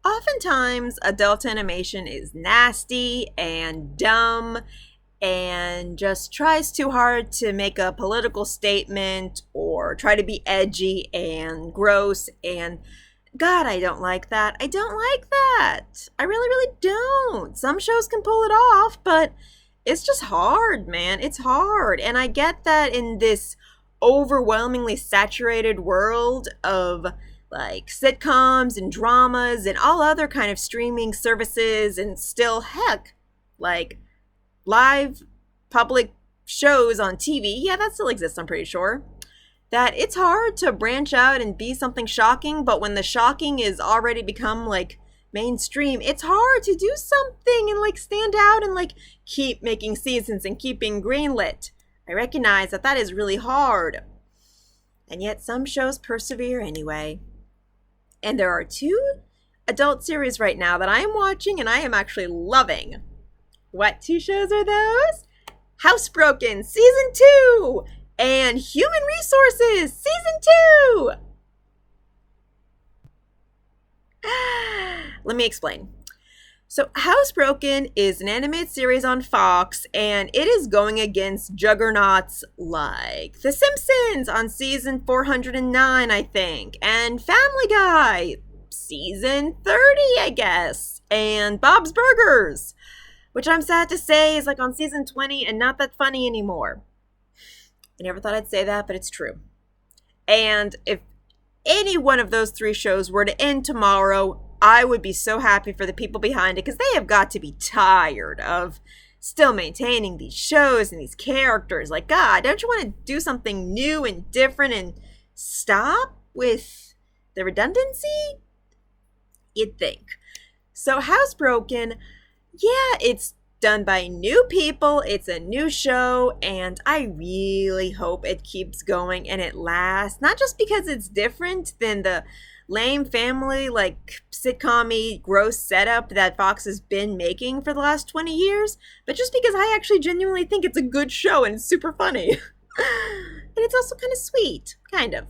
Oftentimes, adult animation is nasty and dumb and just tries too hard to make a political statement or try to be edgy and gross. And God, I don't like that. I don't like that. I really, really don't. Some shows can pull it off, but it's just hard, man. It's hard. And I get that in this overwhelmingly saturated world of like sitcoms and dramas and all other kind of streaming services, and still, heck, like live public shows on TV. Yeah, that still exists, I'm pretty sure. That it's hard to branch out and be something shocking, but when the shocking is already become like mainstream, it's hard to do something and like stand out and like keep making seasons and keep being greenlit. I recognize that that is really hard. And yet some shows persevere anyway. And there are two adult series right now that I am watching and I am actually loving. What two shows are those? HouseBroken Season 2 and Human Resources Season 2! Let me explain. So HouseBroken is an animated series on Fox, and it is going against juggernauts like The Simpsons on season 409, I think, and Family Guy, season 30, I guess, and Bob's Burgers, which I'm sad to say is like on season 20 and not that funny anymore. I never thought I'd say that, but it's true. And if any one of those three shows were to end tomorrow, I would be so happy for the people behind it, because they have got to be tired of still maintaining these shows and these characters. Like, God, don't you want to do something new and different and stop with the redundancy? You'd think. So HouseBroken, yeah, it's done by new people. It's a new show, and I really hope it keeps going and it lasts. Not just because it's different than the lame family, like sitcom-y, gross setup that Fox has been making for the last 20 years, but just because I actually genuinely think it's a good show and it's super funny. And it's also kind of sweet, kind of.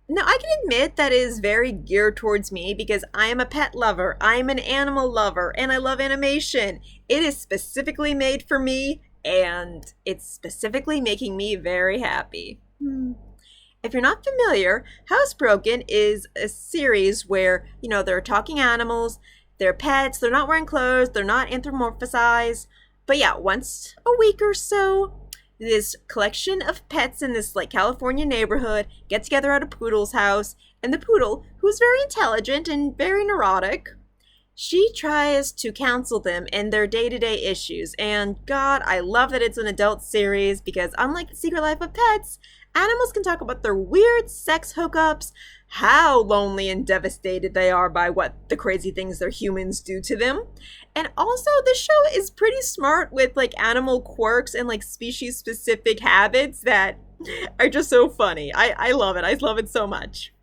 Now, I can admit that is very geared towards me because I am a pet lover, I am an animal lover, and I love animation. It is specifically made for me, and it's specifically making me very happy. If you're not familiar, HouseBroken is a series where, you know, they're talking animals, they're pets, they're not wearing clothes, they're not anthropomorphized. But yeah, once a week or so, this collection of pets in this like California neighborhood get together at a poodle's house, and the poodle, who's very intelligent and very neurotic, she tries to counsel them in their day-to-day issues. And God, I love that it's an adult series, because unlike The Secret Life of Pets, animals can talk about their weird sex hookups, how lonely and devastated they are by what the crazy things their humans do to them. And also, the show is pretty smart with like animal quirks and like species specific habits that are just so funny. I love it. I love it so much.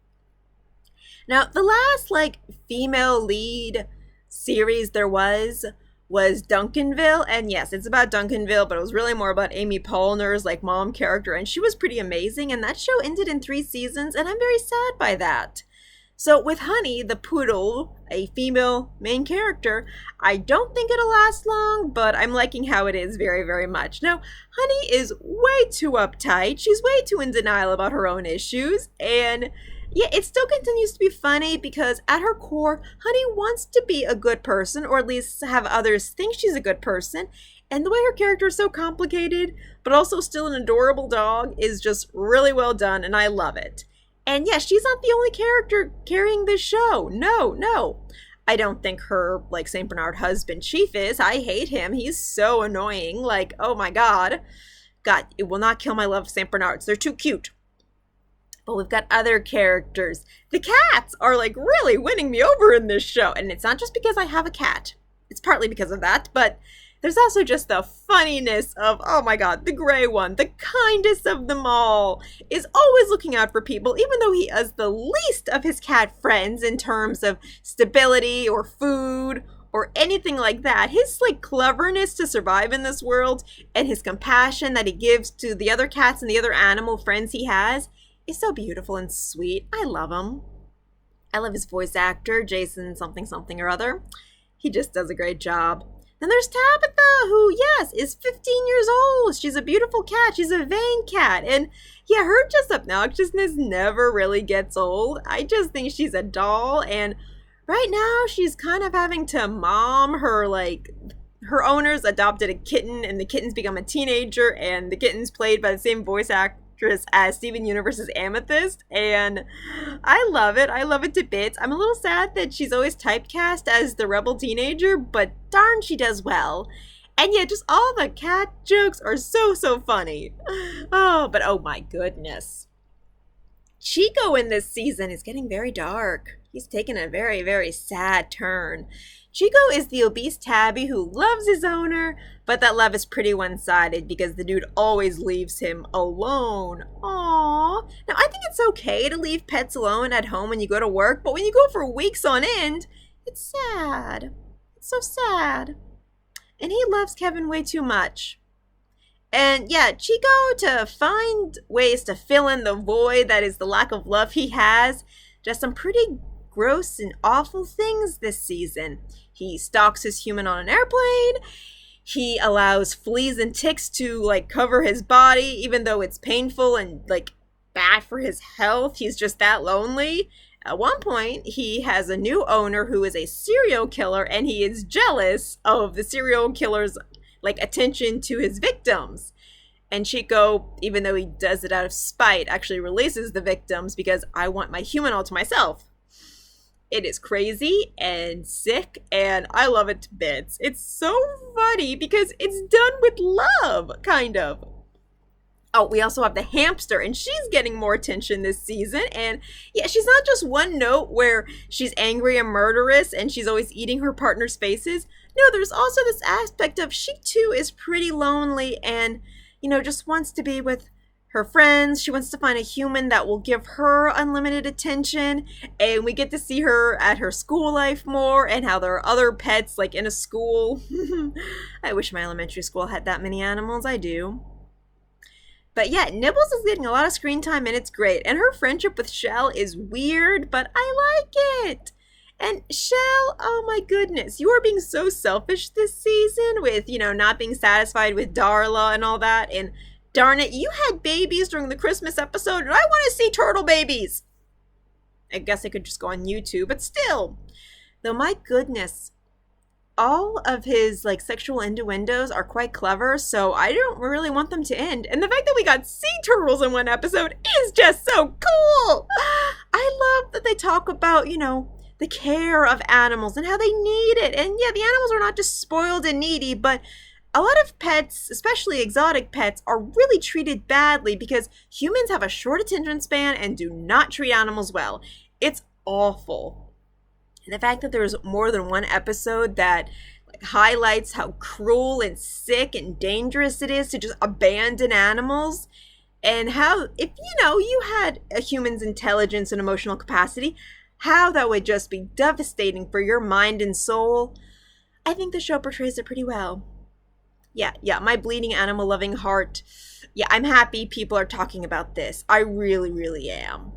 Now, the last like female lead series there was Duncanville, and yes, it's about Duncanville, but it was really more about Amy Poehler's like mom character, and she was pretty amazing, and that show ended in 3 seasons, and I'm very sad by that. So with Honey, the poodle, a female main character, I don't think it'll last long, but I'm liking how it is very, very much. Now, Honey is way too uptight, she's way too in denial about her own issues, and yeah, it still continues to be funny because at her core, Honey wants to be a good person, or at least have others think she's a good person. And the way her character is so complicated, but also still an adorable dog, is just really well done, and I love it. And yeah, she's not the only character carrying this show. No. I don't think her, like, St. Bernard husband Chief is. I hate him. He's so annoying. Like, oh my God. God, it will not kill my love of St. Bernards. They're too cute. But we've got other characters. The cats are like really winning me over in this show. And it's not just because I have a cat. It's partly because of that. But there's also just the funniness of, oh my God, the gray one, the kindest of them all, is always looking out for people, even though he has the least of his cat friends in terms of stability or food or anything like that. His like cleverness to survive in this world and his compassion that he gives to the other cats and the other animal friends he has is so beautiful and sweet. I love him. I love his voice actor, Jason something something or other. He just does a great job. Then there's Tabitha, who, yes, is 15 years old. She's a beautiful cat. She's a vain cat. And yeah, her just obnoxiousness never really gets old. I just think she's a doll. And right now, she's kind of having to mom her, her owners adopted a kitten, and the kitten's become a teenager, and the kitten's played by the same voice actress as Steven Universe's Amethyst, and I love it. I love it to bits. I'm a little sad that she's always typecast as the rebel teenager, but darn, she does well. And yeah, just all the cat jokes are so funny. But oh my goodness. Chico in this season is getting very dark. He's taken a very sad turn. Chico is the obese tabby who loves his owner, but that love is pretty one-sided because the dude always leaves him alone. Aww. Now, I think it's okay to leave pets alone at home when you go to work, but when you go for weeks on end, it's sad. It's so sad. And he loves Kevin way too much. And yeah, Chico, to find ways to fill in the void that is the lack of love he has, does some pretty gross and awful things this season. He stalks his human on an airplane. He allows fleas and ticks to cover his body, even though it's painful and bad for his health. He's just that lonely. At one point, he has a new owner who is a serial killer, and he is jealous of the serial killer's attention to his victims. And Chico, even though he does it out of spite, actually releases the victims because I want my human all to myself. It is crazy and sick, and I love it to bits. It's so funny because it's done with love, kind of. Oh, we also have the hamster, and she's getting more attention this season. And yeah, she's not just one note where she's angry and murderous and she's always eating her partner's faces. No, there's also this aspect of she too is pretty lonely and, just wants to be with her friends. She wants to find a human that will give her unlimited attention. And we get to see her at her school life more and how there are other pets in a school. I wish my elementary school had that many animals. I do. But yeah, Nibbles is getting a lot of screen time and it's great. And her friendship with Shell is weird, but I like it. And Shell, oh my goodness, you are being so selfish this season with, not being satisfied with Darla and all that. And darn it, you had babies during the Christmas episode and I want to see turtle babies. I guess I could just go on YouTube, but still. Though my goodness, all of his sexual innuendos are quite clever, so I don't really want them to end. And the fact that we got sea turtles in one episode is just so cool. I love that they talk about, the care of animals and how they need it. And yeah, the animals are not just spoiled and needy, but a lot of pets, especially exotic pets, are really treated badly because humans have a short attention span and do not treat animals well. It's awful. And the fact that there's more than one episode that highlights how cruel and sick and dangerous it is to just abandon animals, and how if you had a human's intelligence and emotional capacity, how that would just be devastating for your mind and soul. I think the show portrays it pretty well. Yeah, my bleeding animal loving heart. Yeah, I'm happy people are talking about this. I really am.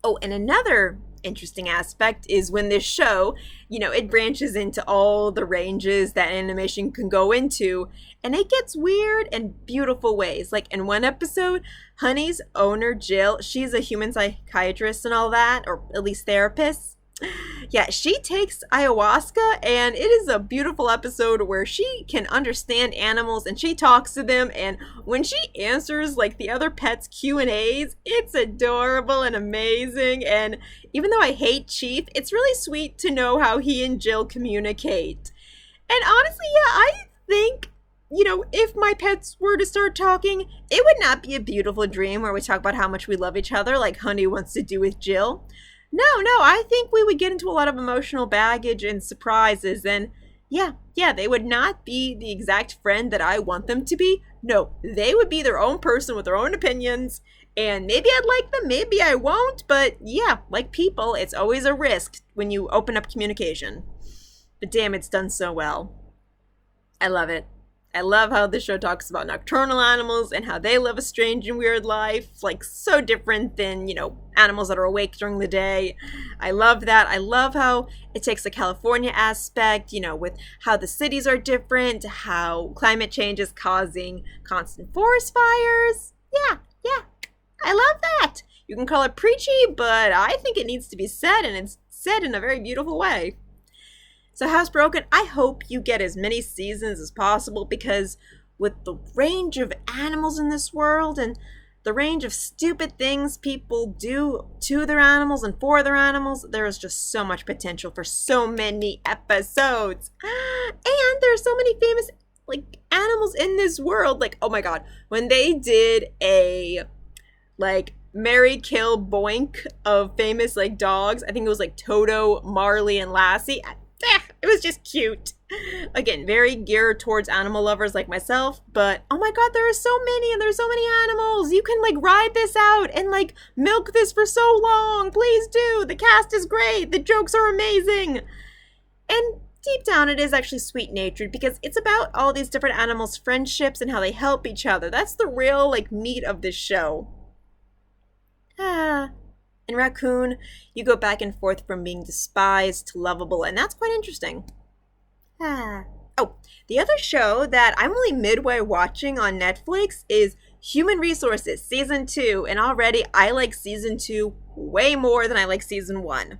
Oh, and another interesting aspect is when this show, it branches into all the ranges that animation can go into, and it gets weird in beautiful ways. In one episode, Honey's owner, Jill, she's a human psychiatrist and all that, or at least therapist. Yeah, she takes ayahuasca, and it is a beautiful episode where she can understand animals and she talks to them, and when she answers the other pets' Q&As, it's adorable and amazing. And even though I hate Chief, it's really sweet to know how he and Jill communicate. And honestly, yeah, I think if my pets were to start talking, it would not be a beautiful dream where we talk about how much we love each other like Honey wants to do with Jill. No, I think we would get into a lot of emotional baggage and surprises, and yeah, they would not be the exact friend that I want them to be. No, they would be their own person with their own opinions, and maybe I'd like them, maybe I won't, but yeah, like people, it's always a risk when you open up communication. But damn, it's done so well. I love it. I love how the show talks about nocturnal animals and how they live a strange and weird life, like so different than, animals that are awake during the day. I love that. I love how it takes the California aspect, with how the cities are different, how climate change is causing constant forest fires. Yeah, yeah. I love that. You can call it preachy, but I think it needs to be said, and it's said in a very beautiful way. So HouseBroken, I hope you get as many seasons as possible, because with the range of animals in this world and the range of stupid things people do to their animals and for their animals, there is just so much potential for so many episodes. And there are so many famous animals in this world. Oh my god, when they did a Mary Kill Boink of famous dogs, I think it was Toto, Marley, and Lassie. It was just cute. Again, very geared towards animal lovers like myself, but oh my god, there are so many, and there's so many animals. You can ride this out and milk this for so long. Please do. The cast is great. The jokes are amazing. And deep down, it is actually sweet-natured, because it's about all these different animals' friendships and how they help each other. That's the real meat of this show. In Raccoon, you go back and forth from being despised to lovable, and that's quite interesting. Oh, the other show that I'm only midway watching on Netflix is Human Resources Season 2, and already I like Season 2 way more than I like Season 1.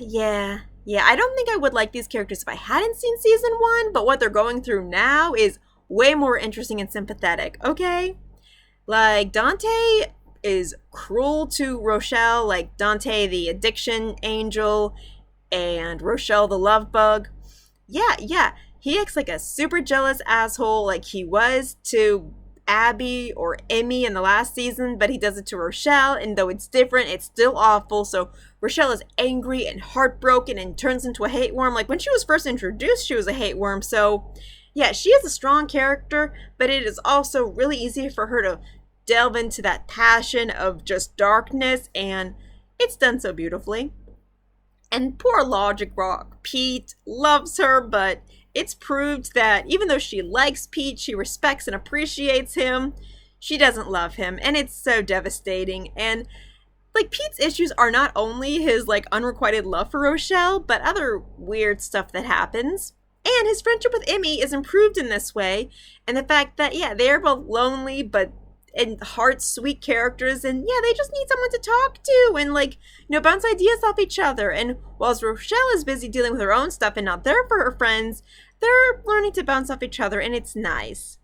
Yeah, I don't think I would like these characters if I hadn't seen Season 1, but what they're going through now is way more interesting and sympathetic, okay? Dante is cruel to Rochelle, Dante the addiction angel and Rochelle the love bug. Yeah, he acts like a super jealous asshole like he was to Abby or Emmy in the last season, but he does it to Rochelle, and though it's different, it's still awful. So Rochelle is angry and heartbroken and turns into a hate worm. When she was first introduced, she was a hate worm. So yeah, she is a strong character, but it is also really easy for her to delve into that passion of just darkness, and it's done so beautifully. And poor Logic Rock Pete loves her, but it's proved that even though she likes Pete, she respects and appreciates him, she doesn't love him, and it's so devastating. And Pete's issues are not only his unrequited love for Rochelle, but other weird stuff that happens. And his friendship with Emmy is improved in this way, and the fact that they're both lonely but heart sweet characters, and they just need someone to talk to and bounce ideas off each other. And whilst Rochelle is busy dealing with her own stuff and not there for her friends, they're learning to bounce off each other, and it's nice.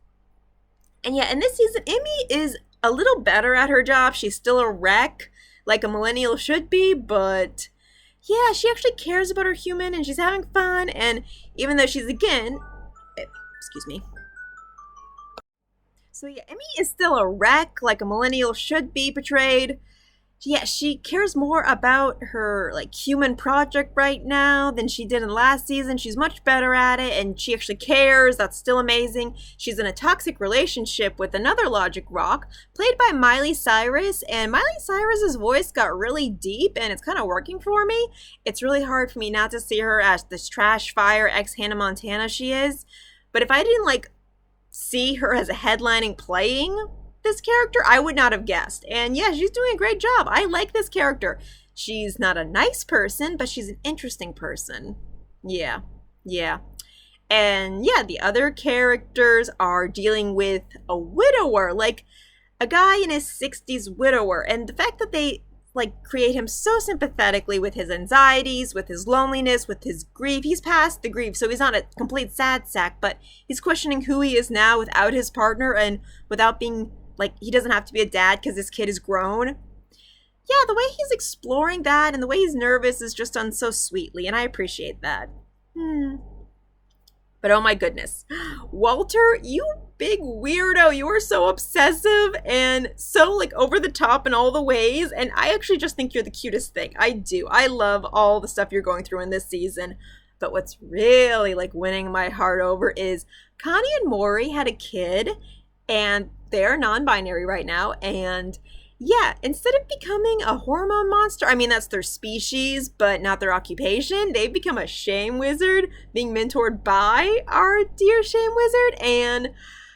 And in this season, Emmy is a little better at her job. She's still a wreck, like a millennial should be, but she actually cares about her human, and she's having fun. And even though she's excuse me. So Emmy is still a wreck, like a millennial should be portrayed. She cares more about her human project right now than she did in last season. She's much better at it, and she actually cares. That's still amazing. She's in a toxic relationship with another Logic Rock, played by Miley Cyrus, and Miley Cyrus's voice got really deep, and it's kind of working for me. It's really hard for me not to see her as this trash fire ex-Hannah Montana she is. But if I didn't see her as a headlining playing this character, I would not have guessed. And she's doing a great job. I like this character. She's not a nice person, but she's an interesting person. Yeah. And the other characters are dealing with a widower, a guy in his 60s widower. And the fact that they create him so sympathetically with his anxieties, with his loneliness, with his grief. He's past the grief, so he's not a complete sad sack, but he's questioning who he is now without his partner, and without being he doesn't have to be a dad because his kid is grown. The way he's exploring that and the way he's nervous is just done so sweetly, and I appreciate that. But oh my goodness, Walter, you big weirdo, you are so obsessive and so over the top in all the ways, and I actually just think you're the cutest thing. I do. I love all the stuff you're going through in this season. But what's really winning my heart over is Connie and Maury had a kid, and they're non-binary right now, and Yeah, instead of becoming a hormone monster, I mean, that's their species, but not their occupation, they've become a shame wizard being mentored by our dear shame wizard. And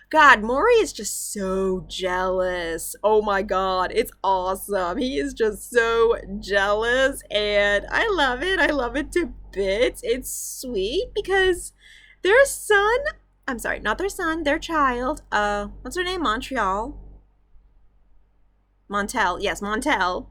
God, Maury is just so jealous. Oh my God, it's awesome. He is just so jealous, and I love it. I love it to bits. It's sweet because their son, I'm sorry, not their son, their child, what's her name? Montreal? Montel. Yes, Montel.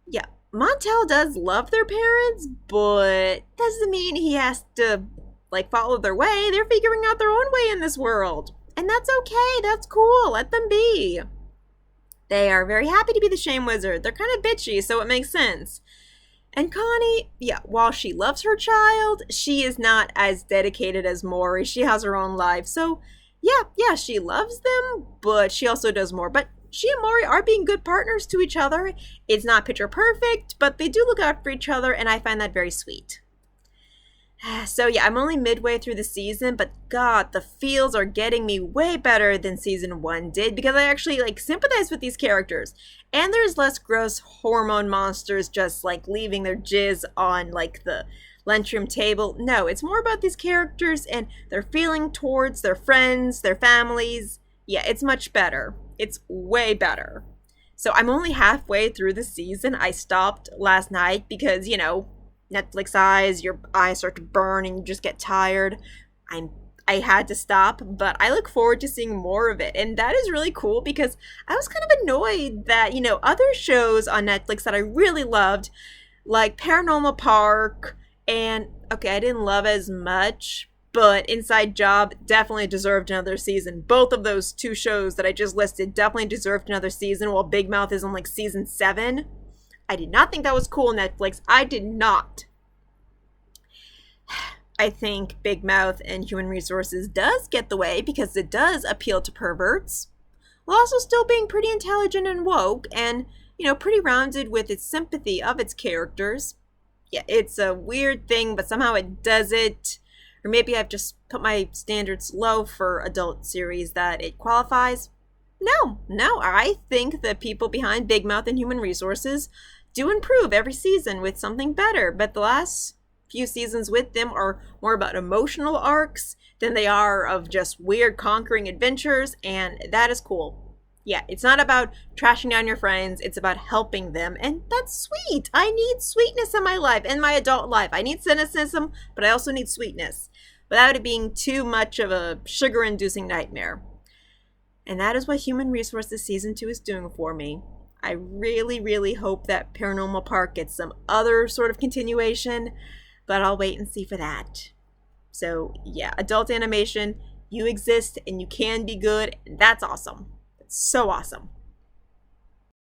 Yeah, Montel does love their parents, but doesn't mean he has to like follow their way. They're figuring out their own way in this world. And that's okay. That's cool. Let them be. They are very happy to be the shame wizard. They're kind of bitchy, so it makes sense. And Connie, yeah, while she loves her child, she is not as dedicated as Maury. She has her own life. So, yeah, she loves them, but she also does more. But she and Maury are being good partners to each other. It's not picture perfect, but they do look out for each other, and I find that very sweet. So yeah, I'm only midway through the season, but God, the feels are getting me way better than season 1 did because I actually like sympathize with these characters. And there's less gross hormone monsters just like leaving their jizz on like the lunchroom table. No, it's more about these characters and their feeling towards their friends, their families. Yeah, it's much better. It's way better. So I'm only halfway through the season. I stopped last night because, Netflix eyes, your eyes start to burn and you just get tired. I had to stop, but I look forward to seeing more of it. And that is really cool because I was kind of annoyed that, other shows on Netflix that I really loved, like Paranormal Park, and okay, I didn't love as much, but Inside Job definitely deserved another season. Both of those two shows that I just listed definitely deserved another season, while Big Mouth is on like season 7. I did not think that was cool, Netflix. I did not. I think Big Mouth and Human Resources does get the way because it does appeal to perverts, while also still being pretty intelligent and woke and, pretty rounded with its sympathy of its characters. Yeah, it's a weird thing, but somehow it does it. Or maybe I've just put my standards low for adult series that it qualifies. No, I think the people behind Big Mouth and Human Resources do improve every season with something better, but the last few seasons with them are more about emotional arcs than they are of just weird conquering adventures, and that is cool. Yeah, it's not about trashing down your friends, it's about helping them, and that's sweet. I need sweetness in my life, in my adult life. I need cynicism, but I also need sweetness, without it being too much of a sugar-inducing nightmare. And that is what Human Resources Season 2 is doing for me. I really, really hope that Paranormal Park gets some other sort of continuation, but I'll wait and see for that. So, yeah, adult animation, you exist and you can be good, and that's awesome. It's so awesome.